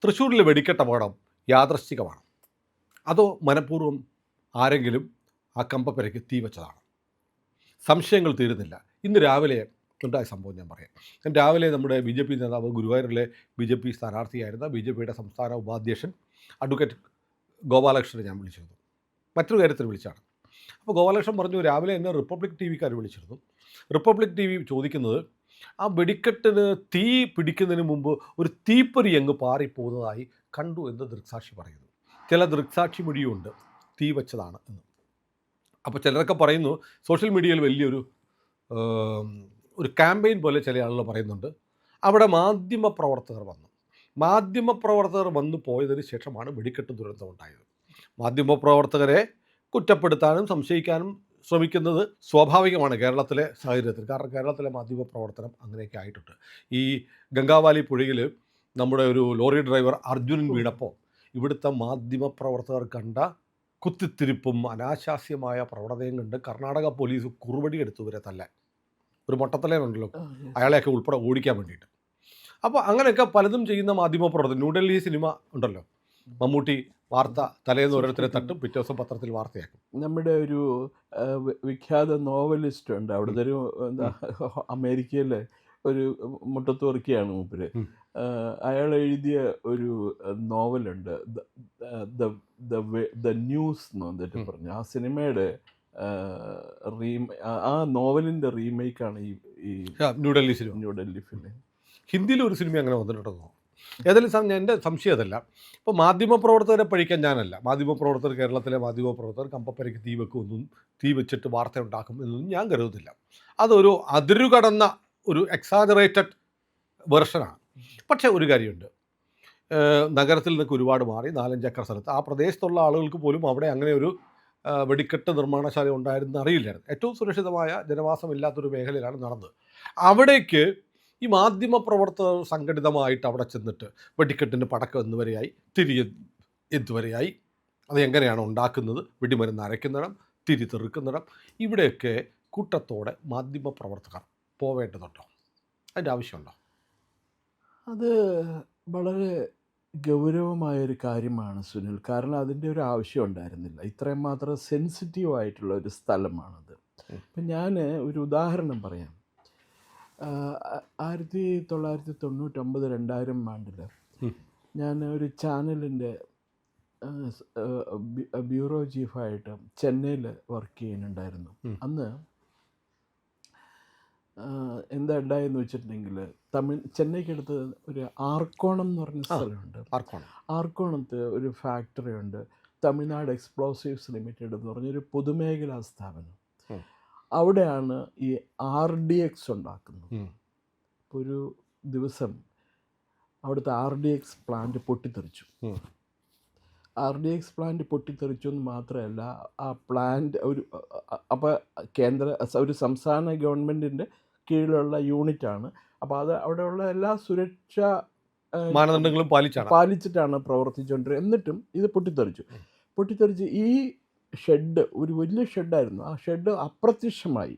തൃശ്ശൂരിലെ വെടിക്കെട്ട് അപകടം യാദൃശ്ചികമാണ്, അതോ മനഃപൂർവ്വം ആരെങ്കിലും ആ കമ്പപ്പരയ്ക്ക് തീ വെച്ചതാണ്? സംശയങ്ങൾ തീരുന്നില്ല. ഇന്ന് രാവിലെ ഉണ്ടായ സംഭവം ഞാൻ പറയാം. രാവിലെ നമ്മുടെ ബി ജെ പി നേതാവ്, ഗുരുവായൂരിലെ ബി ജെ പി സ്ഥാനാർത്ഥിയായിരുന്ന ബി ജെ പിയുടെ സംസ്ഥാന ഉപാധ്യക്ഷൻ അഡ്വക്കേറ്റ് ഗോപാലകൃഷ്ണനെ ഞാൻ വിളിച്ചിരുന്നു. മറ്റൊരു കാര്യത്തിൽ വിളിച്ചാണ്. അപ്പോൾ ഗോപാലകൃഷ്ണൻ പറഞ്ഞു, രാവിലെ എന്നെ റിപ്പബ്ലിക് ടി വിക്കാർ വിളിച്ചിരുന്നു. റിപ്പബ്ലിക് ടി വി ചോദിക്കുന്നത്, ആ വെടിക്കെട്ടിന് തീ പിടിക്കുന്നതിന് മുമ്പ് ഒരു തീപ്പൊരി അങ്ങ് പാറിപ്പോകുന്നതായി കണ്ടു എന്ന് ദൃക്സാക്ഷി പറയുന്നു. ചില ദൃക്സാക്ഷി മൊഴിയുണ്ട് തീ വെച്ചതാണ് എന്ന്. അപ്പോൾ ചിലരൊക്കെ പറയുന്നു, സോഷ്യൽ മീഡിയയിൽ വലിയൊരു ഒരു ക്യാമ്പയിൻ പോലെ ചില ആളുകൾ പറയുന്നുണ്ട്. അവിടെ മാധ്യമപ്രവർത്തകർ വന്നു പോയതിന് ശേഷമാണ് വെടിക്കെട്ട് ദുരന്തം ഉണ്ടായത്. മാധ്യമപ്രവർത്തകരെ കുറ്റപ്പെടുത്താനും സംശയിക്കാനും ശ്രമിക്കുന്നത് സ്വാഭാവികമാണ് കേരളത്തിലെ സാഹചര്യത്തിൽ. കാരണം കേരളത്തിലെ മാധ്യമപ്രവർത്തനം അങ്ങനെയൊക്കെ ആയിട്ടുണ്ട്. ഈ ഗംഗാവാലി പുഴയിൽ നമ്മുടെ ഒരു ലോറി ഡ്രൈവർ അർജുനൻ വീണപ്പോൾ ഇവിടുത്തെ മാധ്യമപ്രവർത്തകർ കണ്ട കുത്തിത്തിരിപ്പും അനാശാസ്യമായ പ്രവണതയും കണ്ട് കർണാടക പോലീസ് കുറുവടി എടുത്തു വരെ തല്ലാൻ. ഒരു മൊട്ടത്തലേനുണ്ടല്ലോ, അയാളെയൊക്കെ ഉൾപ്പെടെ ഓടിക്കാൻ വേണ്ടിയിട്ട്. അപ്പോൾ അങ്ങനെയൊക്കെ പലതും ചെയ്യുന്ന മാധ്യമപ്രവർത്തനം. ന്യൂഡൽഹി സിനിമ ഉണ്ടല്ലോ, മമ്മൂട്ടി വാർത്ത തലേന്ന് ഓരോരുത്തരെ തട്ടും, പിറ്റേ ദിവസം പത്രത്തിൽ വാർത്തയാക്കും. നമ്മുടെ ഒരു വിഖ്യാത നോവലിസ്റ്റ് ഉണ്ട് അവിടുത്തെ ഒരു അമേരിക്കയിലെ ഒരു മുട്ടത്തുവർക്കിയാണ് മൂപ്പര്. അയാൾ എഴുതിയ ഒരു നോവലുണ്ട്, ദ ന്യൂസ് എന്ന് വന്നിട്ട് പറഞ്ഞു. ആ സിനിമയുടെ ആ നോവലിൻ്റെ റീമേക്കാണ് ഈ ന്യൂഡൽഹി ഫിലിം. ഹിന്ദിയിൽ ഒരു സിനിമ അങ്ങനെ വന്നിട്ടുണ്ടോ? ഏതായാലും എൻ്റെ സംശയം അതല്ല. ഇപ്പോൾ മാധ്യമപ്രവർത്തകരെ പഴിക്കാൻ ഞാനല്ല. മാധ്യമപ്രവർത്തകർ, കേരളത്തിലെ മാധ്യമപ്രവർത്തകർ കമ്പപ്പരയ്ക്ക് തീ വെക്കുമെന്നും തീ വെച്ചിട്ട് വാർത്ത ഉണ്ടാക്കും എന്നൊന്നും ഞാൻ കരുതുന്നില്ല. അതൊരു അതിരുകടന്ന ഒരു എക്സാജറേറ്റഡ് വെർഷനാണ്. പക്ഷേ ഒരു കാര്യമുണ്ട്, നഗരത്തിൽ നിന്നൊക്കെ ഒരുപാട് മാറി 4-5 ഏക്കർ സ്ഥലത്ത് ആ പ്രദേശത്തുള്ള ആളുകൾക്ക് പോലും അവിടെ അങ്ങനെ ഒരു വെടിക്കെട്ട് നിർമ്മാണശാല ഉണ്ടായിരുന്നു അറിയില്ലായിരുന്നു. ഏറ്റവും സുരക്ഷിതമായ ജനവാസമില്ലാത്തൊരു മേഖലയിലാണ് നടന്നത്. അവിടേക്ക് ഈ മാധ്യമപ്രവർത്തകർ സംഘടിതമായിട്ട് അവിടെ ചെന്നിട്ട് വെടിക്കെട്ടിന് പടക്കം എന്നുവരെയായി, തിരി എന്തുവരെയായി, അത് എങ്ങനെയാണ് ഉണ്ടാക്കുന്നത്, വെടിമരുന്ന് അരയ്ക്കുന്നിടം, തിരി തെറുക്കുന്നിടം, ഇവിടെയൊക്കെ കൂട്ടത്തോടെ മാധ്യമപ്രവർത്തകർ പോവേണ്ടതുണ്ടോ? അതിൻ്റെ ആവശ്യമുണ്ടോ? അത് വളരെ ഗൗരവമായൊരു കാര്യമാണ് സുനിൽ. കാരണം അതിൻ്റെ ഒരു ആവശ്യം ഉണ്ടായിരുന്നില്ല. ഇത്രയും മാത്രം സെൻസിറ്റീവ് ആയിട്ടുള്ള ഒരു സ്ഥലമാണത്. ഇപ്പം ഞാൻ ഒരു ഉദാഹരണം പറയാം. 1999-2000 ആണ്ടിൽ ഞാൻ ഒരു ചാനലിൻ്റെ ബ്യൂറോ ചീഫായിട്ട് ചെന്നൈയിൽ വർക്ക് ചെയ്യുന്നുണ്ടായിരുന്നു. അന്ന് എന്താ ഉണ്ടായെന്ന് വെച്ചിട്ടുണ്ടെങ്കിൽ, ചെന്നൈക്കടുത്ത് ഒരു ആർക്കോണം എന്ന് പറഞ്ഞ സ്ഥലമുണ്ട്. ആർക്കോണത്ത് ഒരു ഫാക്ടറി ഉണ്ട്, തമിഴ്നാട് എക്സ്പ്ലോസീവ്സ് ലിമിറ്റഡ് എന്ന് പറഞ്ഞൊരു പൊതുമേഖലാ സ്ഥാപനം. അവിടെയാണ് ഈ RDX ഉണ്ടാക്കുന്നത്. ഇപ്പോൾ ഒരു ദിവസം അവിടുത്തെ RDX പ്ലാന്റ് പൊട്ടിത്തെറിച്ചു. RDX പ്ലാന്റ് പൊട്ടിത്തെറിച്ചു എന്ന് മാത്രമല്ല, ആ പ്ലാന്റ് അപ്പോൾ ഒരു സംസ്ഥാന ഗവൺമെൻറ്റിൻ്റെ കീഴിലുള്ള യൂണിറ്റാണ്. അപ്പോൾ അത് അവിടെയുള്ള എല്ലാ സുരക്ഷാ മാനദണ്ഡങ്ങളും പാലിച്ചിട്ടാണ് പ്രവർത്തിച്ചുകൊണ്ടിരുന്നത്. എന്നിട്ടും ഇത് പൊട്ടിത്തെറിച്ച് ഈ ഷെഡ്, ഒരു വലിയ ഷെഡായിരുന്നു, ആ ഷെഡ് അപ്രത്യക്ഷമായി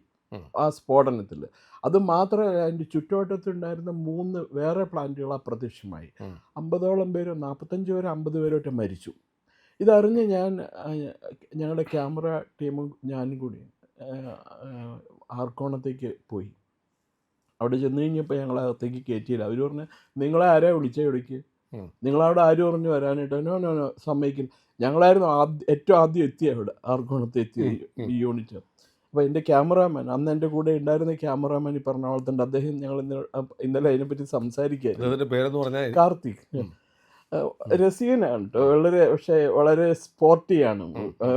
ആ സ്ഫോടനത്തിൽ. അത് മാത്രമല്ല, അതിൻ്റെ ചുറ്റുവട്ടത്തുണ്ടായിരുന്ന 3 വേറെ പ്ലാന്റുകൾ അപ്രത്യക്ഷമായി. 50ഓളം പേരോ 45 പേരോ 50 പേരോട്ട് മരിച്ചു. ഇതറിഞ്ഞ് ഞങ്ങളുടെ ക്യാമറ ടീമും ഞാനും കൂടി ആർക്കോണത്തേക്ക് പോയി. അവിടെ ചെന്ന് കഴിഞ്ഞപ്പോൾ ഞങ്ങളകത്തേക്ക് കയറ്റിയില്ല. അവർ പറഞ്ഞു, നിങ്ങളെ ആരാ വിളിക്ക്, നിങ്ങളവിടെ ആരും പറഞ്ഞു വരാനായിട്ട്? നോ സമ്മതിക്കില്ല. ഞങ്ങളായിരുന്നു ഏറ്റവും ആദ്യം എത്തിയ അവിടെ ആർക്കോണത്ത് എത്തിയ ഈ യൂണിറ്റ്. അപ്പോൾ എൻ്റെ ക്യാമറാമാൻ, അന്ന് എൻ്റെ കൂടെ ഉണ്ടായിരുന്ന ക്യാമറാമാൻ ഈ എറണാകുളത്തുണ്ട്. അദ്ദേഹം ഞങ്ങൾ ഇന്നലെ അതിനെപ്പറ്റി സംസാരിക്കുകയായിരുന്നു. കാർത്തിക് രസികനാണ് കേട്ടോ, പക്ഷേ വളരെ സ്പോർട്ടിയാണ്,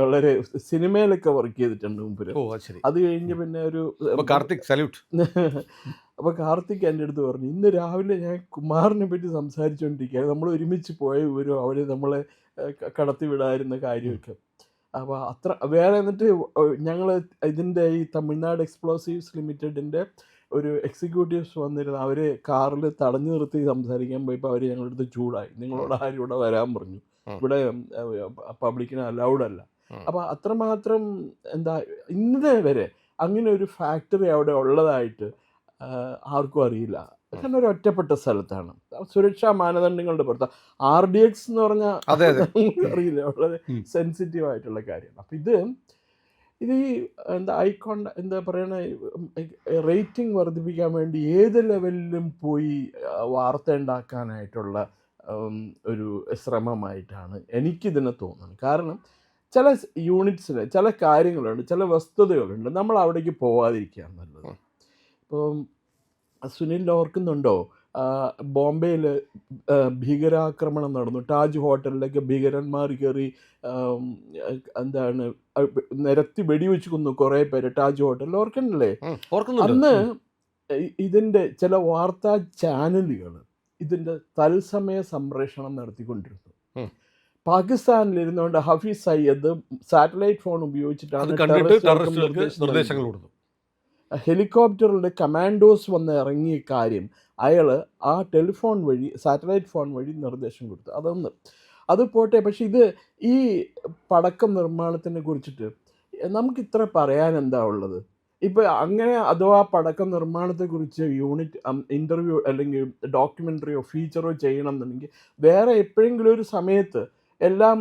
വളരെ സിനിമയിലൊക്കെ വർക്ക് ചെയ്തിട്ടുണ്ട് മുമ്പ്. അത് കഴിഞ്ഞ് പിന്നെ ഒരു കാർത്തിക് സല്യൂട്ട്. അപ്പോൾ കാർത്തിക് എൻ്റെ അടുത്ത് പറഞ്ഞു, ഇന്ന് രാവിലെ ഞാൻ കുമാറിനെ പറ്റി സംസാരിച്ചുകൊണ്ടിരിക്കുകയാണ്, നമ്മൾ ഒരുമിച്ച് പോയ വിവരം, അവിടെ നമ്മളെ കടത്തി വിടായിരുന്ന കാര്യമൊക്കെ. അപ്പോൾ അത്ര വേറെ. എന്നിട്ട് ഞങ്ങൾ ഇതിൻ്റെ ഈ തമിഴ്നാട് എക്സ്പ്ലോസീവ്സ് ലിമിറ്റഡിൻ്റെ ഒരു എക്സിക്യൂട്ടീവ്സ് വന്നിരുന്നു. അവർ കാറിൽ തടഞ്ഞു നിർത്തി സംസാരിക്കാൻ പോയപ്പോൾ അവർ ഞങ്ങളുടെ അടുത്ത് ചൂടായി, നിങ്ങളോട് ആരും ഇവിടെ വരാൻ പറഞ്ഞു, ഇവിടെ പബ്ലിക്കിന് അലൗഡ് അല്ല. അപ്പോൾ അത്രമാത്രം ഇന്നേ വരെ അങ്ങനെ ഒരു ഫാക്ടറി അവിടെ ഉള്ളതായിട്ട് ആർക്കും അറിയില്ല. കാരണം ഒരു ഒറ്റപ്പെട്ട സ്ഥലത്താണ്, സുരക്ഷാ മാനദണ്ഡങ്ങളുടെ പുറത്ത്. RDX എന്ന് പറഞ്ഞാൽ അതെ അതെ അറിയില്ല, വളരെ ഉം. സെൻസിറ്റീവ് ആയിട്ടുള്ള കാര്യമാണ്. അപ്പം ഇത് ഈ എന്താ പറയണ, റേറ്റിംഗ് വർദ്ധിപ്പിക്കാൻ വേണ്ടി ഏത് ലെവലിലും പോയി വാർത്ത ഉണ്ടാക്കാനായിട്ടുള്ള ഒരു ശ്രമമായിട്ടാണ് എനിക്കിതിനെ തോന്നുന്നത്. കാരണം ചില യൂണിറ്റ്സിൽ ചില കാര്യങ്ങളുണ്ട്, ചില വസ്തുതകളുണ്ട്, നമ്മൾ അവിടേക്ക് പോവാതിരിക്കുക നല്ലത്. ഇപ്പം സുനിൽ ഓർക്കുന്നുണ്ടോ, ബോംബെയിൽ ഭീകരാക്രമണം നടന്നു, താജ് ഹോട്ടലിലേക്ക് ഭീകരന്മാർ കയറി എന്താണ് നിരത്തി വെടിവെച്ച് കൊന്നു കുറേ പേര് താജ് ഹോട്ടലിൽ, ഓർക്കണില്ലേ? ഓർക്കുന്നുണ്ട്. അന്ന് ഇതിൻ്റെ ചില വാർത്താ ചാനലുകൾ ഇതിൻ്റെ തത്സമയ സംപ്രേഷണം നടത്തിക്കൊണ്ടിരുന്നു. പാകിസ്ഥാനിലിരുന്നുകൊണ്ട് ഹഫീസ് സയ്യദ് സാറ്റലൈറ്റ് ഫോൺ അത് ഉപയോഗിച്ചിട്ടാണ് കണ്ടിട്ട് ടെററിസ്റ്റുകൾക്ക് ടെററിസ്റ്റുകൾക്ക് നിർദ്ദേശങ്ങൾ കൊടുത്തു. ഹെലികോപ്റ്ററിൽ കമാൻഡോസ് വന്ന് ഇറങ്ങിയ കാര്യം അയാൾ ആ ടെലിഫോൺ വഴി, സാറ്റലൈറ്റ് ഫോൺ വഴി നിർദ്ദേശം കൊടുത്തു. അതൊന്ന് അത് പോട്ടെ. പക്ഷെ ഇത് ഈ പടക്കം നിർമ്മാണത്തിനെ കുറിച്ചിട്ട് നമുക്കിത്ര പറയാൻ എന്താ ഉള്ളത്? ഇപ്പോൾ അങ്ങനെ അഥവാ പടക്കം നിർമ്മാണത്തെക്കുറിച്ച് യൂണിറ്റ് ഇൻ്റർവ്യൂ അല്ലെങ്കിൽ ഡോക്യുമെൻ്ററിയോ ഫീച്ചറോ ചെയ്യണം എന്നുണ്ടെങ്കിൽ വേറെ എപ്പോഴെങ്കിലും ഒരു സമയത്ത് എല്ലാം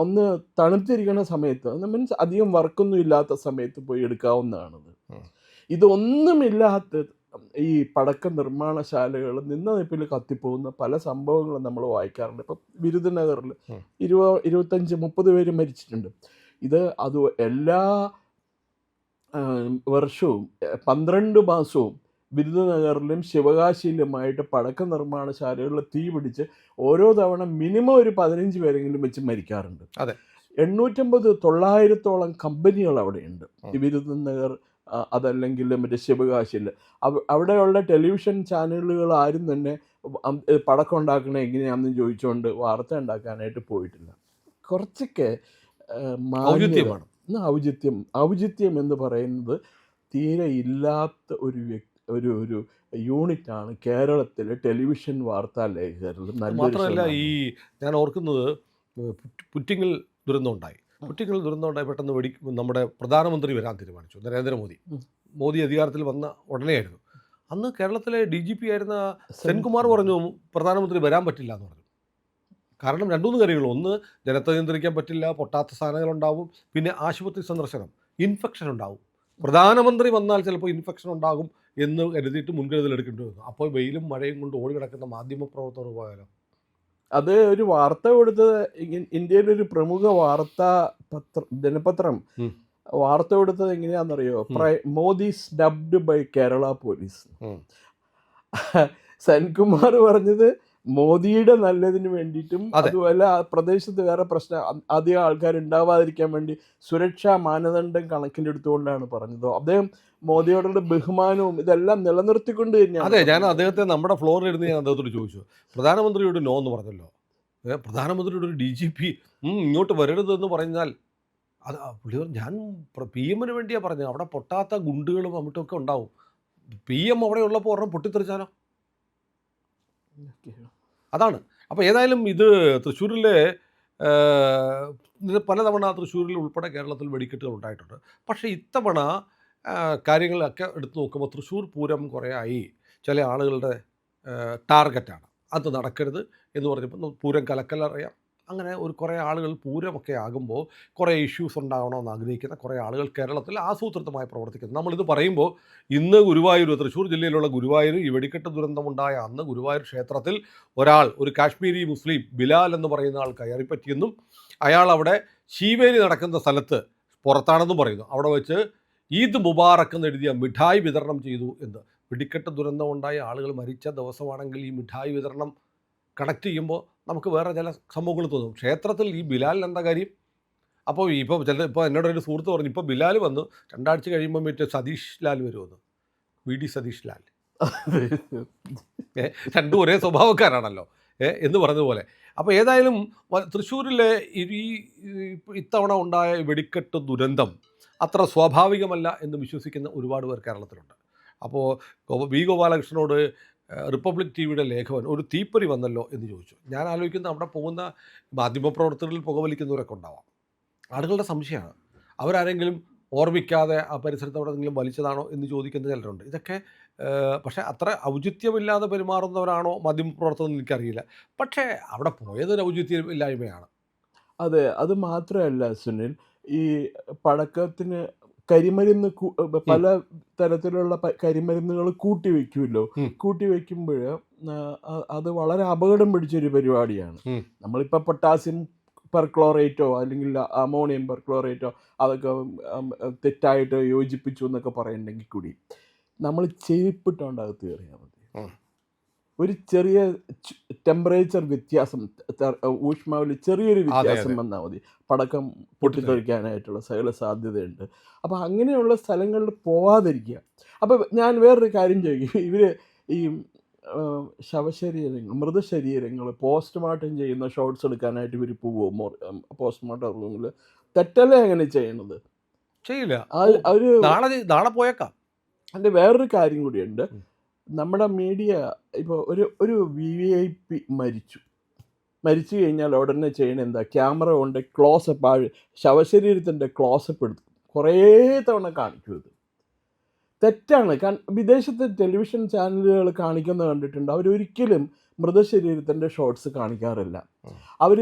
ഒന്ന് തണുത്തിരിക്കുന്ന സമയത്ത്, മീൻസ് അധികം വർക്കൊന്നും ഇല്ലാത്ത സമയത്ത് പോയി എടുക്കാവുന്നതാണത്. ഇതൊന്നുമില്ലാത്ത ഈ പടക്ക നിർമ്മാണശാലകൾ നിന്ന നിപ്പിൽ കത്തിപ്പോകുന്ന പല സംഭവങ്ങളും നമ്മൾ വായിക്കാറുണ്ട്. ഇപ്പം വിരുദനഗറിൽ 25-30 പേര് മരിച്ചിട്ടുണ്ട്. അത് എല്ലാ വർഷവും 12 മാസവും വിരുദനഗറിലും ശിവകാശിയിലുമായിട്ട് പടക്ക നിർമ്മാണശാലകളിൽ തീ പിടിച്ച് ഓരോ തവണ മിനിമം ഒരു 15 പേരെങ്കിലും വെച്ച് മരിക്കാറുണ്ട്. അതെ. 850-900 കമ്പനികൾ അവിടെയുണ്ട്. ഈ വിരുദനഗർ അതല്ലെങ്കിൽ മറ്റേ ശിവകാശിയിൽ അവിടെയുള്ള ടെലിവിഷൻ ചാനലുകൾ ആരും തന്നെ പടക്കം ഉണ്ടാക്കണ എങ്ങനെയാണെന്ന് ചോദിച്ചുകൊണ്ട് വാർത്ത ഉണ്ടാക്കാനായിട്ട് പോയിട്ടില്ല. കുറച്ചൊക്കെ ഔചിത്യമാണ്. ഔചിത്യം എന്ന് പറയുന്നത് തീരെ ഇല്ലാത്ത ഒരു യൂണിറ്റാണ് കേരളത്തിലെ ടെലിവിഷൻ വാർത്താ ലേഖകരിൽ. മാത്രമല്ല, ഈ ഞാൻ ഓർക്കുന്നത് പുറ്റിങ്ങൽ ദുരന്തം ഉണ്ടായി. പെട്ടെന്ന് നമ്മുടെ പ്രധാനമന്ത്രി വരാൻ തീരുമാനിച്ചു, നരേന്ദ്രമോദി. മോദി അധികാരത്തിൽ വന്ന ഉടനെയായിരുന്നു. അന്ന് കേരളത്തിലെ DGP ആയിരുന്ന സെൻകുമാർ പറഞ്ഞു പ്രധാനമന്ത്രി വരാൻ പറ്റില്ല എന്ന് പറഞ്ഞു. കാരണം 2-3 കാര്യങ്ങൾ. ഒന്ന്, ജനത്തെ നിയന്ത്രിക്കാൻ പറ്റില്ല, പൊട്ടാത്ത സാധനങ്ങളുണ്ടാവും. പിന്നെ ആശുപത്രി സന്ദർശനം, ഇൻഫെക്ഷൻ ഉണ്ടാവും. പ്രധാനമന്ത്രി വന്നാൽ ചിലപ്പോൾ ഇൻഫെക്ഷൻ ഉണ്ടാകും എന്ന് കരുതിയിട്ട് മുൻകരുതൽ എടുക്കേണ്ടി വന്നു. അപ്പോൾ വെയിലും മഴയും കൊണ്ട് ഓടി കിടക്കുന്ന മാധ്യമപ്രവർത്തകർ പോയാലോ? അത് ഒരു വാർത്ത കൊടുത്തത് ഇന്ത്യയിലെ ഒരു പ്രമുഖ ദിനപത്രം വാർത്ത കൊടുത്തത് എങ്ങനെയാണെന്നറിയോ? Modi snubbed by Kerala police. Senkumar പറഞ്ഞത് മോദിയുടെ നല്ലതിന് വേണ്ടിയിട്ടും അതുപോലെ ആ പ്രദേശത്ത് വേറെ പ്രശ്നം അധികം ആൾക്കാർ ഉണ്ടാവാതിരിക്കാൻ വേണ്ടി സുരക്ഷാ മാനദണ്ഡം കണക്കിലെടുത്തുകൊണ്ടാണ് പറഞ്ഞത്. അദ്ദേഹം മോദിയോടുള്ള ബഹുമാനവും ഇതെല്ലാം നിലനിർത്തിക്കൊണ്ട് തന്നെയാണ്. അതെ, ഞാൻ അദ്ദേഹത്തെ നമ്മുടെ ഫ്ലോറിൽ ഇരുന്ന് ഞാൻ അദ്ദേഹത്തോട് ചോദിച്ചു, പ്രധാനമന്ത്രിയോട് നോ എന്ന് പറഞ്ഞല്ലോ, പ്രധാനമന്ത്രിയുടെ ഒരു DGP ഇങ്ങോട്ട് വരരുതെന്ന് പറഞ്ഞാൽ അത് പുള്ളി ഞാൻ PM വേണ്ടിയാണ് പറഞ്ഞത്. അവിടെ പൊട്ടാത്ത ഗുണ്ടുകളും അമിട്ടുമൊക്കെ ഉണ്ടാവും. PM അവിടെ ഉള്ളപ്പോൾ ഒരെണ്ണം പൊട്ടിത്തെറിച്ചാലോ? അതാണ്. അപ്പോൾ ഏതായാലും ഇത് തൃശ്ശൂരിലെ പലതവണ തൃശ്ശൂരിൽ ഉൾപ്പെടെ കേരളത്തിൽ വെടിക്കെട്ടുകൾ ഉണ്ടായിട്ടുണ്ട്. പക്ഷേ ഇത്തവണ കാര്യങ്ങളൊക്കെ എടുത്തു നോക്കുമ്പോൾ തൃശ്ശൂർ പൂരം കുറേ ആയി ചില ആളുകളുടെ ടാർഗറ്റാണ്. അത് നടക്കരുത് എന്ന് പറഞ്ഞപ്പോൾ പൂരം കലക്കലറിയാം. അങ്ങനെ കുറേ ആളുകൾ പൂരമൊക്കെ ആകുമ്പോൾ കുറേ ഇഷ്യൂസ് ഉണ്ടാകണമെന്ന് ആഗ്രഹിക്കുന്ന കുറേ ആളുകൾ കേരളത്തിൽ ആസൂത്രിതമായി പ്രവർത്തിക്കുന്നു. നമ്മളിത് പറയുമ്പോൾ ഇന്ന് ഗുരുവായൂർ, തൃശ്ശൂർ ജില്ലയിലുള്ള ഗുരുവായൂർ ഈ വെടിക്കെട്ട് ദുരന്തമുണ്ടായ അന്ന് ഗുരുവായൂർ ക്ഷേത്രത്തിൽ ഒരു കാശ്മീരി മുസ്ലിം ബിലാൽ എന്ന് പറയുന്ന ആൾ കയറിപ്പറ്റിയെന്നും അയാൾ അവിടെ ശീവേലി നടക്കുന്ന സ്ഥലത്ത് പുറത്താണെന്നും പറയുന്നു. അവിടെ വെച്ച് ഈദ് മുബാറക്ക് എന്നെഴുതിയ മിഠായി വിതരണം ചെയ്തു എന്ന്. വെടിക്കെട്ട് ദുരന്തം ഉണ്ടായ ആളുകൾ മരിച്ച ദിവസമാണെങ്കിൽ ഈ മിഠായി വിതരണം കണക്ട് ചെയ്യുമ്പോൾ നമുക്ക് വേറെ ചില സംഭവങ്ങൾ തോന്നും. ക്ഷേത്രത്തിൽ ഈ ബിലാലിന് എന്താ കാര്യം? അപ്പോൾ ഇപ്പോൾ എന്നോടൊരു സുഹൃത്ത് പറഞ്ഞു, ഇപ്പോൾ ബിലാൽ വന്നു 2 ആഴ്ച കഴിയുമ്പോൾ മറ്റേ സതീഷ് ലാൽ വരുമെന്ന്, VD സതീഷ് ലാൽ. രണ്ടും ഒരേ സ്വഭാവക്കാരാണല്ലോ എന്ന് പറഞ്ഞതുപോലെ. അപ്പോൾ ഏതായാലും തൃശ്ശൂരിലെ ഇത്തവണ ഉണ്ടായ വെടിക്കെട്ട് ദുരന്തം അത്ര സ്വാഭാവികമല്ല എന്ന് വിശ്വസിക്കുന്ന ഒരുപാട് പേർ കേരളത്തിലുണ്ട്. അപ്പോൾ V ഗോപാലകൃഷ്ണനോട് റിപ്പബ്ലിക് TVയുടെ ലേഖകൻ ഒരു തീപ്പൊരി വന്നല്ലോ എന്ന് ചോദിച്ചു. ഞാൻ ആലോചിക്കുന്നത് അവിടെ പോകുന്ന മാധ്യമപ്രവർത്തകരിൽ പുകവലിക്കുന്നവരൊക്കെ ഉണ്ടാവാം. ആളുകളുടെ സംശയമാണ്, അവരാരെങ്കിലും ഓർമ്മിക്കാതെ ആ പരിസരത്ത് എവിടെയെങ്കിലും വലിച്ചതാണോ എന്ന് ചോദിക്കുന്ന ചിലരുണ്ട്. ഇതൊക്കെ പക്ഷേ അത്ര ഔചിത്യമില്ലാതെ പെരുമാറുന്നവരാണോ മാധ്യമപ്രവർത്തകർ എന്ന് എനിക്കറിയില്ല. പക്ഷേ അവിടെ പോയത് ഒരു ഔചിത്യമില്ലായ്മയാണ്. അതെ. അത് മാത്രമല്ല സുനിൽ, ഈ പടക്കത്തിന് കരിമരുന്ന് ഉം, പല തരത്തിലുള്ള കരിമരുന്നുകൾ കൂട്ടി വയ്ക്കുമല്ലോ. ഉം, കൂട്ടി വയ്ക്കുമ്പഴ് അത് വളരെ അപകടം പിടിച്ചൊരു പരിപാടിയാണ്. ഉം. നമ്മളിപ്പോൾ പൊട്ടാസ്യം പെർക്ലോറേറ്റോ അല്ലെങ്കിൽ അമോണിയം പെർക്ലോറേറ്റോ അതൊക്കെ തെറ്റായിട്ട് യോജിപ്പിച്ചു എന്നൊക്കെ പറയുന്നുണ്ടെങ്കിൽ കൂടി നമ്മൾ ചെരുപ്പിട്ടോണ്ട് അകത്ത് കയറിയാൽ മതി. ഉം. ഒരു ചെറിയ ടെമ്പറേച്ചർ വ്യത്യാസം, ഊഷ്മാവിൽ ചെറിയൊരു അതെ, വ്യത്യാസം അതെ. വന്നാൽ മതി, പടക്കം പൊട്ടിത്തെറി. പൊട്ടിത്തെറിക്കാനായിട്ടുള്ള സകല സാധ്യതയുണ്ട്. അപ്പോൾ അങ്ങനെയുള്ള സ്ഥലങ്ങളിൽ പോവാതിരിക്കുക. അപ്പോൾ ഞാൻ വേറൊരു കാര്യം ചോദിക്കും, ഇവർ ഈ ശവശരീരങ്ങൾ, മൃതശരീരങ്ങൾ പോസ്റ്റ്മോർട്ടം ചെയ്യുന്ന ഷോട്ട്സ് എടുക്കാനായിട്ട് ഇവർ പോവുമോ പോസ്റ്റ്മോർട്ടം റൂമിൽ? തെറ്റല്ലേ അങ്ങനെ ചെയ്യണത്? ചെയ്യില്ല. അവർ നാളെ പോയേക്കാം. അതിൻ്റെ വേറൊരു കാര്യം കൂടിയുണ്ട്. ഉം. നമ്മുടെ മീഡിയ ഇപ്പോൾ ഒരു VIP മരിച്ചു കഴിഞ്ഞാൽ ഉടനെ ചെയ്യണ എന്താ, ക്യാമറ കൊണ്ട് ക്ലോസപ്പ്, ശവശരീരത്തിൻ്റെ ക്ലോസപ്പ് എടുത്ത് കുറേ തവണ കാണിക്കും. ഇത് തെറ്റാണ്. വിദേശത്തെ ടെലിവിഷൻ ചാനലുകൾ കാണിക്കുന്നത് കണ്ടിട്ടുണ്ട്. അവരൊരിക്കലും മൃതശരീരത്തിൻ്റെ ഷോട്ട്സ് കാണിക്കാറില്ല. ഉം. അവർ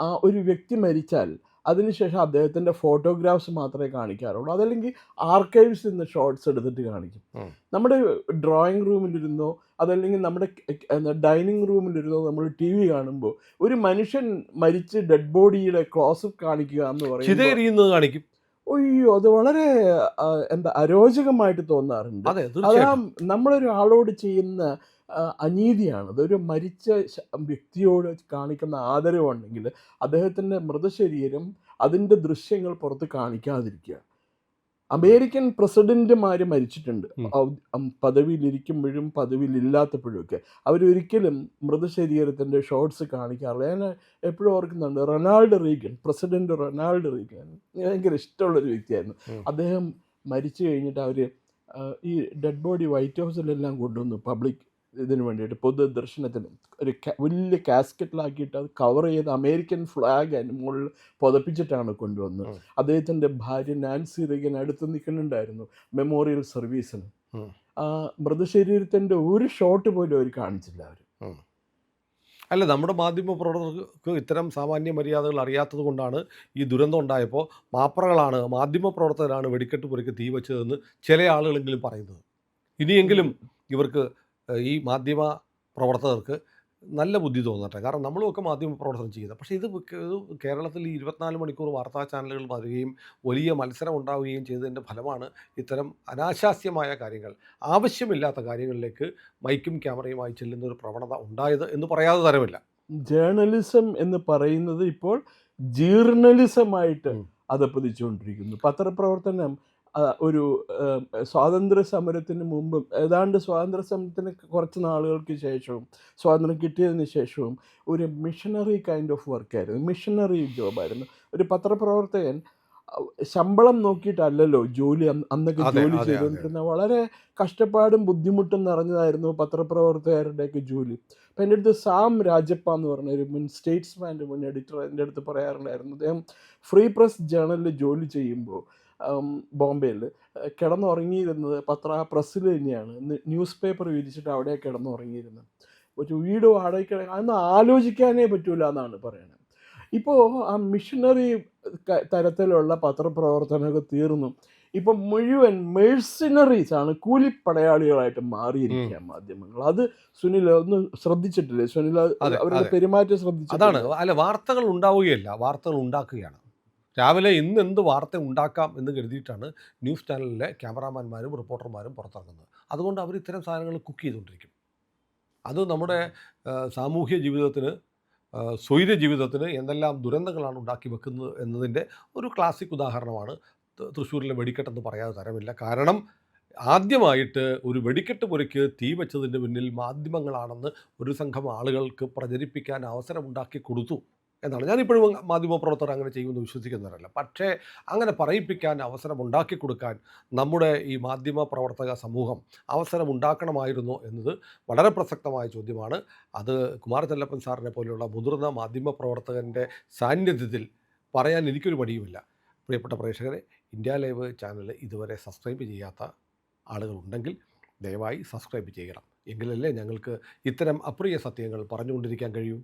ആ ഒരു വ്യക്തി മരിച്ചാൽ അതിനുശേഷം അദ്ദേഹത്തിൻ്റെ ഫോട്ടോഗ്രാഫ്സ് മാത്രമേ കാണിക്കാറുള്ളൂ. അതല്ലെങ്കിൽ ആർക്കൈവ്സിൽ നിന്ന് ഷോട്ട്സ് എടുത്തിട്ട് കാണിക്കും. ഉം. നമ്മുടെ ഡ്രോയിങ് റൂമിലിരുന്നോ അതല്ലെങ്കിൽ നമ്മുടെ ഡൈനിങ് റൂമിലിരുന്നോ നമ്മൾ TV കാണുമ്പോൾ ഒരു മനുഷ്യൻ മരിച്ച് ഡെഡ് ബോഡിയുടെ ക്ലോസപ്പ് കാണിക്കുക എന്ന് പറയുമ്പോൾ ചിതയെരിയുന്നത് കാണിക്കും. അയ്യോ, അത് വളരെ എന്താ അരോചകമായിട്ട് തോന്നാറുണ്ട്. അതെ, അതാ തീർച്ചയായിട്ടും. നമ്മളൊരാളോട് ചെയ്യുന്ന അനീതിയാണ്. അതൊരു മരിച്ച വ്യക്തിയോട് കാണിക്കുന്ന ആദരവുണ്ടെങ്കിൽ അദ്ദേഹത്തിൻ്റെ മൃതശരീരം, അതിൻ്റെ ദൃശ്യങ്ങൾ പുറത്ത് കാണിക്കാതിരിക്കുക. അമേരിക്കൻ പ്രസിഡന്റുമാർ മരിച്ചിട്ടുണ്ട്, പദവിയിലിരിക്കുമ്പോഴും പദവിയിലില്ലാത്തപ്പോഴും ഒക്കെ. അവരൊരിക്കലും മൃതശരീരത്തിൻ്റെ ഷോട്ട്സ് കാണിക്കാറില്ല. ഞാൻ എപ്പോഴും ഓർക്കുന്നുണ്ട്, പ്രസിഡന്റ് റൊണാൾഡ് റീഗൻ ഭയങ്കര ഇഷ്ടമുള്ളൊരു വ്യക്തിയായിരുന്നു. ഉം. അദ്ദേഹം മരിച്ചു കഴിഞ്ഞിട്ട് അവർ ഈ ഡെഡ് ബോഡി വൈറ്റ് ഹൗസിലെല്ലാം കൊണ്ടുവന്നു, പബ്ലിക് ഇതിന് വേണ്ടിയിട്ട്, പൊതുദർശനത്തിന് ഒരു വലിയ കാസ്കറ്റിലാക്കിയിട്ട് അത് കവർ ചെയ്ത് അമേരിക്കൻ ഫ്ലാഗ് അതിന് മുകളിൽ പുതപ്പിച്ചിട്ടാണ് കൊണ്ടുവന്നത്. ഉം. അദ്ദേഹത്തിൻ്റെ ഭാര്യ നാൻസി റീഗൻ അടുത്ത് നിൽക്കുന്നുണ്ടായിരുന്നു മെമ്മോറിയൽ സർവീസിന്. ഉം. ആ മൃതശരീരത്തിൻ്റെ ഒരു ഷോട്ട് പോലും അവർ കാണിച്ചില്ല. അവർ ഉം. അല്ല, നമ്മുടെ മാധ്യമപ്രവർത്തകർക്ക് ഇത്തരം സാമാന്യ മര്യാദകൾ അറിയാത്തത് കൊണ്ടാണ് ഈ ദുരന്തം ഉണ്ടായപ്പോൾ മാധ്യമപ്രവർത്തകരാണ് വെടിക്കെട്ട് പുരയ്ക്ക് തീ വെച്ചതെന്ന് ചില ആളുകളെങ്കിലും പറയുന്നത്. ഇനിയെങ്കിലും ഇവർക്ക് ഈ മാധ്യമ പ്രവർത്തകർക്ക് നല്ല ബുദ്ധി തോന്നട്ടെ. കാരണം നമ്മളുമൊക്കെ മാധ്യമപ്രവർത്തനം ചെയ്യുന്നത്. പക്ഷേ ഇത് കേരളത്തിൽ ഈ 24 മണിക്കൂർ വാർത്താ ചാനലുകൾ വരികയും വലിയ മത്സരം ഉണ്ടാവുകയും ചെയ്തതിൻ്റെ ഫലമാണ് ഇത്തരം അനാശാസ്യമായ കാര്യങ്ങൾ, ആവശ്യമില്ലാത്ത കാര്യങ്ങളിലേക്ക് മൈക്കും ക്യാമറയുമായി ചെല്ലുന്ന ഒരു പ്രവണത ഉണ്ടായത് എന്ന് പറയാതെ തരമില്ല. ജേർണലിസം എന്ന് പറയുന്നത് ഇപ്പോൾ ജീർണലിസമായിട്ട് ഉം. അധപ്പതിച്ചുകൊണ്ടിരിക്കുന്നു. പത്രപ്രവർത്തനം ഒരു സ്വാതന്ത്ര്യ സമരത്തിന് മുമ്പും ഏതാണ്ട് സ്വാതന്ത്ര്യ സമരത്തിന് കുറച്ച് നാളുകൾക്ക് ശേഷവും സ്വാതന്ത്ര്യം കിട്ടിയതിന് ശേഷവും ഒരു മിഷണറി കൈൻഡ് ഓഫ് വർക്കായിരുന്നു, മിഷണറി ജോബായിരുന്നു. ഒരു പത്രപ്രവർത്തകൻ ശമ്പളം നോക്കിയിട്ടല്ലല്ലോ ജോലി അന്നൊക്കെ അതെ, ജോലി അതെ, അതെ. ചെയ്തുകൊണ്ടിരുന്ന. വളരെ കഷ്ടപ്പാടും ബുദ്ധിമുട്ടും നിറഞ്ഞതായിരുന്നു പത്രപ്രവർത്തകരുടെയൊക്കെ ജോലി. അപ്പം എൻ്റെ അടുത്ത് സാം രാജപ്പ എന്ന് പറഞ്ഞ ഒരു മുൻ സ്റ്റേറ്റ്സ്മാൻ്റെ മുൻ എഡിറ്റർ എൻ്റെ അടുത്ത് പറയാറുണ്ടായിരുന്നു. അദ്ദേഹം ഫ്രീ പ്രസ് ജേണലിൽ ജോലി ചെയ്യുമ്പോൾ ബോംബെയിൽ കിടന്നുറങ്ങിയിരുന്നത് പ്രസ്സിൽ തന്നെയാണ്. ന്യൂസ് പേപ്പർ വിരിച്ചിട്ട് അവിടെ കിടന്നുറങ്ങിയിരുന്നത്. ഒരു വീട് വാടകയ്ക്ക് അതൊന്നും ആലോചിക്കാനേ പറ്റൂല എന്നാണ് പറയുന്നത്. ഇപ്പോൾ ആ മിഷണറി തരത്തിലുള്ള പത്രപ്രവർത്തനമൊക്കെ തീർന്നു. ഇപ്പം മുഴുവൻ മെഴ്സിനറീസ് ആണ്, കൂലിപ്പടയാളികളായിട്ട് മാറിയിരിക്കുക മാധ്യമങ്ങൾ. അത് സുനിൽ ഒന്ന് ശ്രദ്ധിച്ചിട്ടില്ലേ? സുനിൽ അതെ, അവരുടെ അതെ. പെരുമാറ്റം അതാണ്. ശ്രദ്ധിച്ചിട്ടില്ലേ? അല്ല, വാർത്തകൾ ഉണ്ടാവുകയല്ല, വാർത്തകൾ ഉണ്ടാക്കുകയാണ്. രാവിലെ ഇന്ന് എന്ത് വാർത്ത ഉണ്ടാക്കാം എന്ന് കരുതിയിട്ടാണ് ന്യൂസ് ചാനലിലെ ക്യാമറാമാന്മാരും റിപ്പോർട്ടർമാരും പുറത്തിറങ്ങുന്നത്. അതുകൊണ്ട് അവർ ഇത്തരം സാധനങ്ങൾ കുക്ക് ചെയ്തുകൊണ്ടിരിക്കും. അത് നമ്മുടെ സാമൂഹ്യ ജീവിതത്തിന്, സ്വൈര ജീവിതത്തിന് എന്തെല്ലാം ദുരന്തങ്ങളാണ് ഉണ്ടാക്കി വെക്കുന്നത് എന്നതിൻ്റെ ഒരു ക്ലാസിക് ഉദാഹരണമാണ് തൃശ്ശൂരിലെ വെടിക്കെട്ടെന്ന് പറയാതെ തരമില്ല. കാരണം ആദ്യമായിട്ട് ഒരു വെടിക്കെട്ട് പുരയ്ക്ക് തീ വെച്ചതിൻ്റെ പിന്നിൽ മാധ്യമങ്ങളാണെന്ന് ഒരു സംഘം ആളുകൾക്ക് പ്രചരിപ്പിക്കാൻ അവസരമുണ്ടാക്കി കൊടുത്തു എന്നാണ്. ഞാനിപ്പോഴും മാധ്യമപ്രവർത്തകർ അങ്ങനെ ചെയ്യുമെന്ന് വിശ്വസിക്കുന്നവരല്ല. പക്ഷേ അങ്ങനെ പറയിപ്പിക്കാൻ, അവസരമുണ്ടാക്കി കൊടുക്കാൻ നമ്മുടെ ഈ മാധ്യമ പ്രവർത്തക സമൂഹം അവസരമുണ്ടാക്കണമായിരുന്നോ എന്നത് വളരെ പ്രസക്തമായ ചോദ്യമാണ്. അത് കുമാർ ചെല്ലപ്പൻ സാറിനെ പോലെയുള്ള മുതിർന്ന മാധ്യമ പ്രവർത്തകൻ്റെ സാന്നിധ്യത്തിൽ പറയാൻ എനിക്കൊരു മടിയുമില്ല. പ്രിയപ്പെട്ട പ്രേക്ഷകരെ, ഇന്ത്യ ലൈവ് ചാനൽ ഇതുവരെ സബ്സ്ക്രൈബ് ചെയ്യാത്ത ആളുകളുണ്ടെങ്കിൽ ദയവായി സബ്സ്ക്രൈബ് ചെയ്യണം. എങ്കിലല്ലേ ഞങ്ങൾക്ക് ഇത്തരം അപ്രിയ സത്യങ്ങൾ പറഞ്ഞുകൊണ്ടിരിക്കാൻ കഴിയൂ.